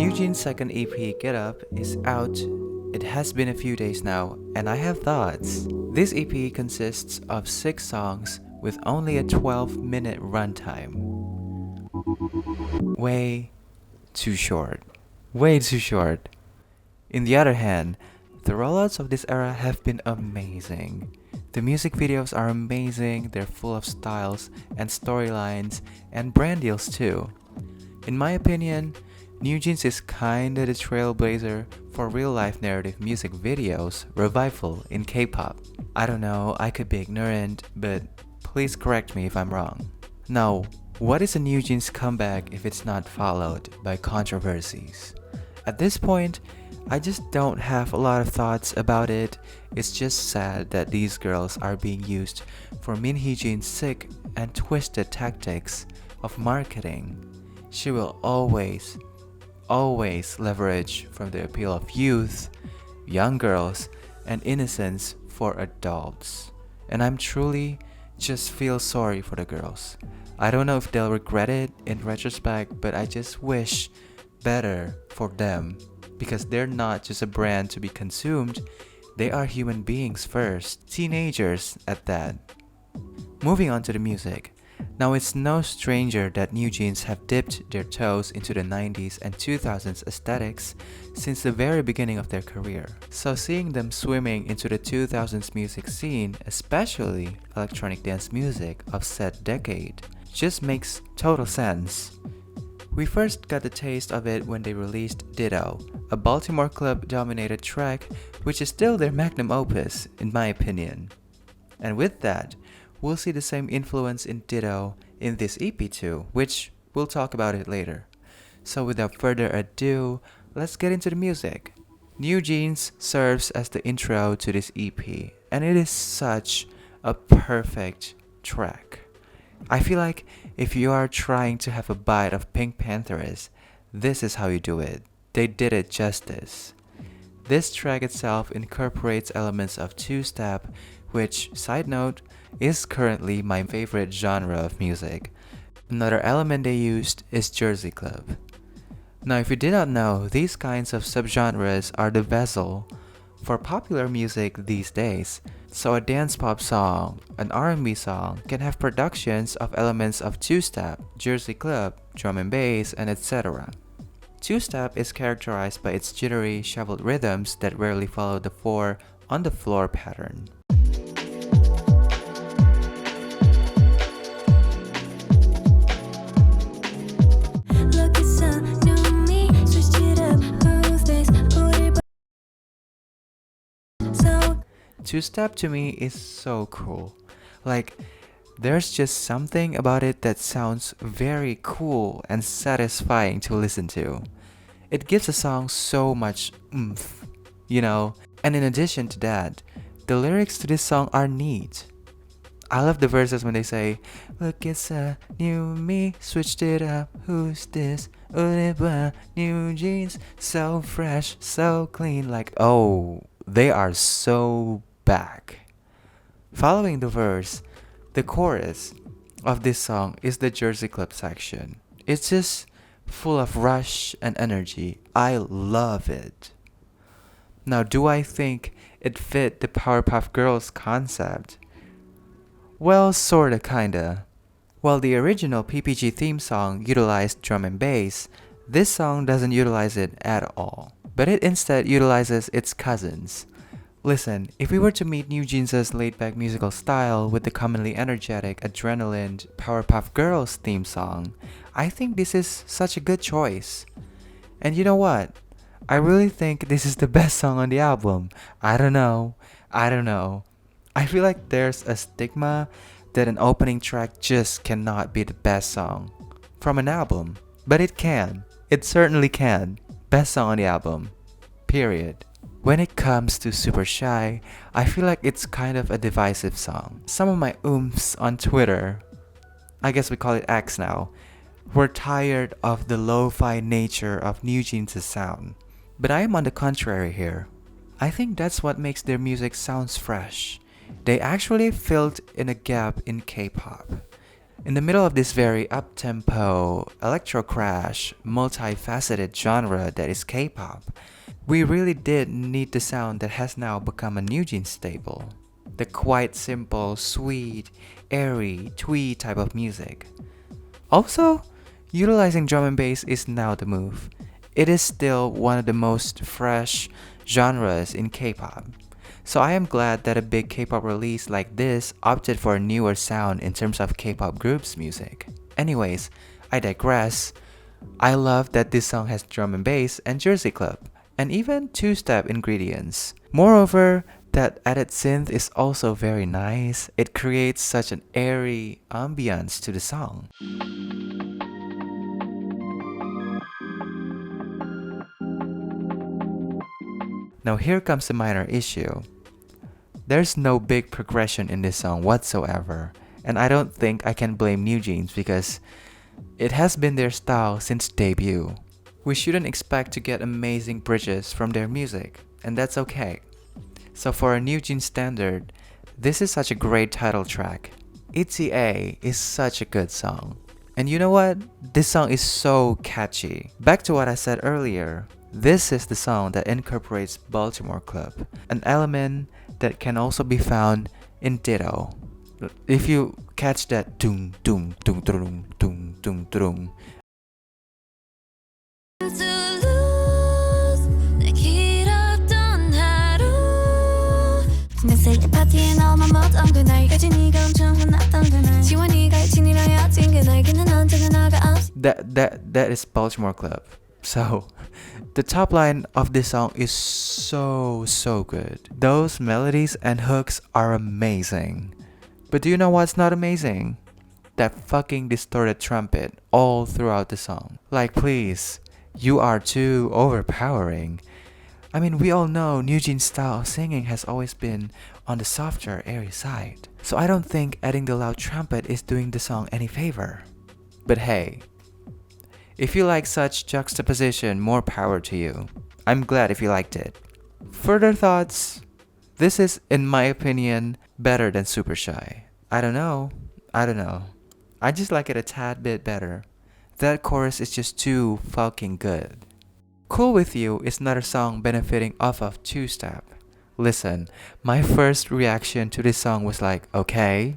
NewJeans' second EP, Get Up, is out. It has been a few days now, and I have thoughts. This EP consists of 6 songs with only a 12-minute runtime. Way too short. Way too short. In the other hand, the rollouts of this era have been amazing. The music videos are amazing, they're full of styles and storylines and brand deals too. In my opinion, NewJeans is kinda the trailblazer for real-life narrative music videos revival in K-pop. I don't know, I could be ignorant, but please correct me if I'm wrong. Now, what is a NewJeans comeback if it's not followed by controversies? At this point, I just don't have a lot of thoughts about it. It's just sad that these girls are being used for Min Hee-jin's sick and twisted tactics of marketing. She will always leverage from the appeal of youth, young girls, and innocence for adults. And I'm truly just feel sorry for the girls. I don't know if they'll regret it in retrospect, but I just wish better for them because they're not just a brand to be consumed, they are human beings first, teenagers at that. Moving on to the music. Now it's no stranger that NewJeans have dipped their toes into the 90s and 2000s aesthetics since the very beginning of their career. So seeing them swimming into the 2000s music scene, especially electronic dance music of said decade, just makes total sense. We first got the taste of it when they released Ditto, a Baltimore club-dominated track which is still their magnum opus, in my opinion. And with that, we'll see the same influence in Ditto in this EP too, which we'll talk about it later. So without further ado, let's get into the music. NewJeans serves as the intro to this EP, and it is such a perfect track. I feel like if you are trying to have a bite of Pink Panthers, this is how you do it. They did it justice. This track itself incorporates elements of two-step, which, side note, is currently my favorite genre of music. Another element they used is Jersey Club. Now if you did not know, these kinds of subgenres are the vessel for popular music these days. So a dance pop song, an R&B song can have productions of elements of two-step, Jersey Club, drum and bass, and etc. Two-step is characterized by its jittery, shuffled rhythms that rarely follow the 4 on the floor pattern. Two-step to me is so cool. Like, there's just something about it that sounds very cool and satisfying to listen to. It gives a song so much oomph, you know? And in addition to that, the lyrics to this song are neat. I love the verses when they say, "Look, it's a new me, switched it up, who's this? NewJeans, so fresh, so clean." Like, oh, they are so back. Following the verse, the chorus of this song is the Jersey Club section. It's just full of rush and energy. I love it. Now, do I think it fit the Powerpuff Girls concept? Well, sorta kinda. While the original PPG theme song utilized drum and bass, this song doesn't utilize it at all, but it instead utilizes its cousins. Listen, if we were to meet NewJeans' laid-back musical style with the commonly energetic, adrenaline Powerpuff Girls theme song, I think this is such a good choice. And you know what? I really think this is the best song on the album. I don't know. I feel like there's a stigma that an opening track just cannot be the best song from an album. But it can. It certainly can. Best song on the album. Period. When it comes to Super Shy, I feel like it's kind of a divisive song. Some of my oomphs on Twitter, I guess we call it X now, were tired of the lo-fi nature of NewJeans' sound. But I am on the contrary here. I think that's what makes their music sounds fresh. They actually filled in a gap in K-pop. In the middle of this very up-tempo, electro-crash, multifaceted genre that is K-pop, we really did need the sound that has now become a NewJeans staple. The quite simple, sweet, airy, twee type of music. Also, utilizing drum and bass is now the move. It is still one of the most fresh genres in K-pop. So I am glad that a big K-pop release like this opted for a newer sound in terms of K-pop groups' music. Anyways, I digress. I love that this song has drum and bass and Jersey Club, and even two-step ingredients. Moreover, that added synth is also very nice. It creates such an airy ambience to the song. Now here comes the minor issue. There's no big progression in this song whatsoever, and I don't think I can blame NewJeans because it has been their style since debut. We shouldn't expect to get amazing bridges from their music, and that's okay. So for a NewJeans standard, this is such a great title track. Istj is such a good song. And you know what? This song is so catchy. Back to what I said earlier, this is the song that incorporates Baltimore Club, an element that can also be found in Ditto. If you catch that doom doom doom doom doom doom doom. That is Baltimore Club. So the top line of this song is so good. Those melodies and hooks are amazing. But do you know what's not amazing? That fucking distorted trumpet all throughout the song. Like please, you are too overpowering. I mean, we all know NewJeans' style of singing has always been on the softer, airy side. So I don't think adding the loud trumpet is doing the song any favor. But hey, if you like such juxtaposition, more power to you. I'm glad if you liked it. Further thoughts? This is, in my opinion, better than Super Shy. I don't know. I just like it a tad bit better. That chorus is just too fucking good. Cool With You is another song benefiting off of two-step. Listen, my first reaction to this song was like, okay,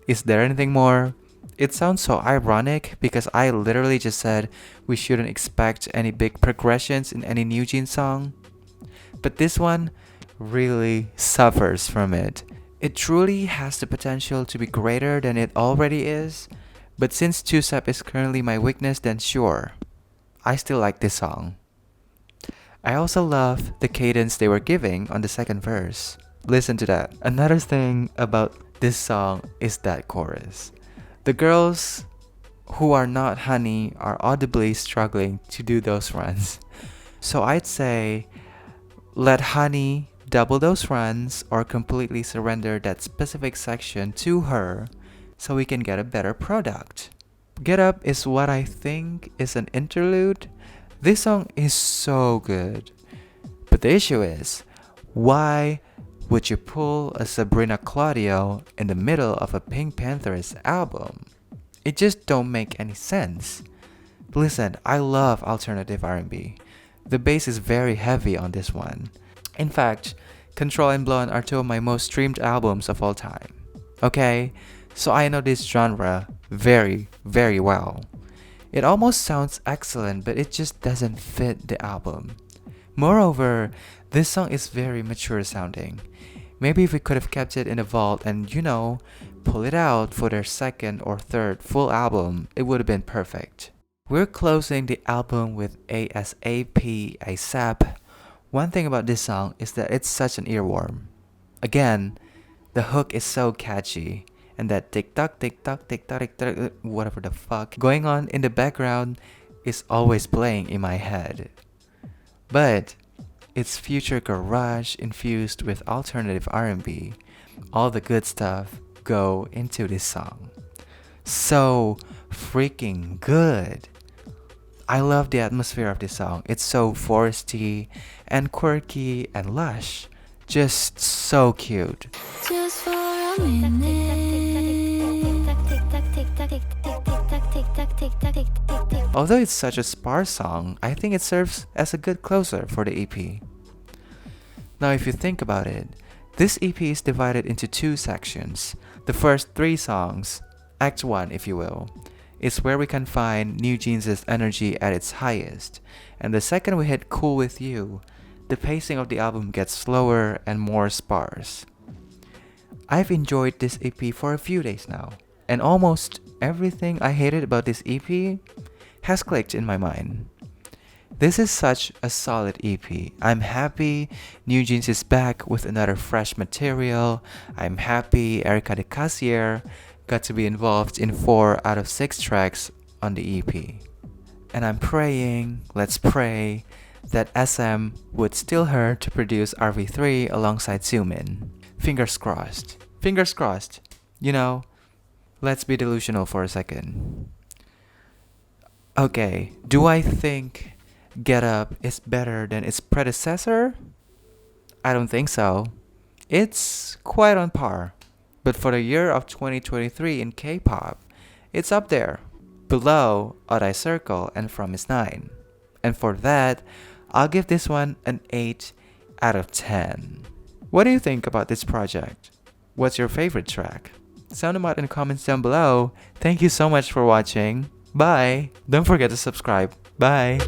is there anything more? It sounds so ironic because I literally just said we shouldn't expect any big progressions in any NewJeans song. But this one really suffers from it. It truly has the potential to be greater than it already is, but since two-step is currently my weakness, then sure, I still like this song. I also love the cadence they were giving on the second verse. Listen to that. Another thing about this song is that chorus. The girls who are not hanni are audibly struggling to do those runs. So I'd say let hanni double those runs or completely surrender that specific section to her so we can get a better product. Get Up is what I think is an interlude. This song is so good. But the issue is, why would you pull a Sabrina Claudio in the middle of a Pink Panthers album? It just don't make any sense. Listen, I love alternative R&B. The bass is very heavy on this one. In fact, Control and Blown are two of my most streamed albums of all time. Okay, so I know this genre very well. It almost sounds excellent, but it just doesn't fit the album. Moreover, this song is very mature sounding. Maybe if we could have kept it in the vault and, pull it out for their second or third full album, it would have been perfect. We're closing the album with ASAP. One thing about this song is that it's such an earworm. Again, the hook is so catchy, and that tick-tock, tick-tock, tick-tock, tick-tock, whatever the fuck going on in the background is always playing in my head. But it's future garage infused with alternative R&B. All the good stuff go into this song. So freaking good. I love the atmosphere of this song. It's so foresty and quirky and lush. Just so cute. Just for a minute. Although it's such a sparse song, I think it serves as a good closer for the EP. Now if you think about it, this EP is divided into two sections. The first 3 songs, Act 1 if you will, is where we can find NewJeans' energy at its highest. And the second we hit Cool With You, the pacing of the album gets slower and more sparse. I've enjoyed this EP for a few days now, and almost everything I hated about this EP has clicked in my mind. This is such a solid EP. I'm happy NewJeans is back with another fresh material. I'm happy Erika the casier got to be involved in 4 out of 6 tracks on the EP. And I'm praying, let's pray, that SM would steal her to produce RV3 alongside Sumin. Fingers crossed. Fingers crossed. You know, let's be delusional for a second. Okay, do I think Get Up is better than its predecessor? I don't think so. It's quite on par. But for the year of 2023 in K-pop, it's up there, below aoty Circle and From Is 9. And for that, I'll give this one an 8 out of 10. What do you think about this project? What's your favorite track? Sound them out in the comments down below. Thank you so much for watching. Bye! Don't forget to subscribe. Bye!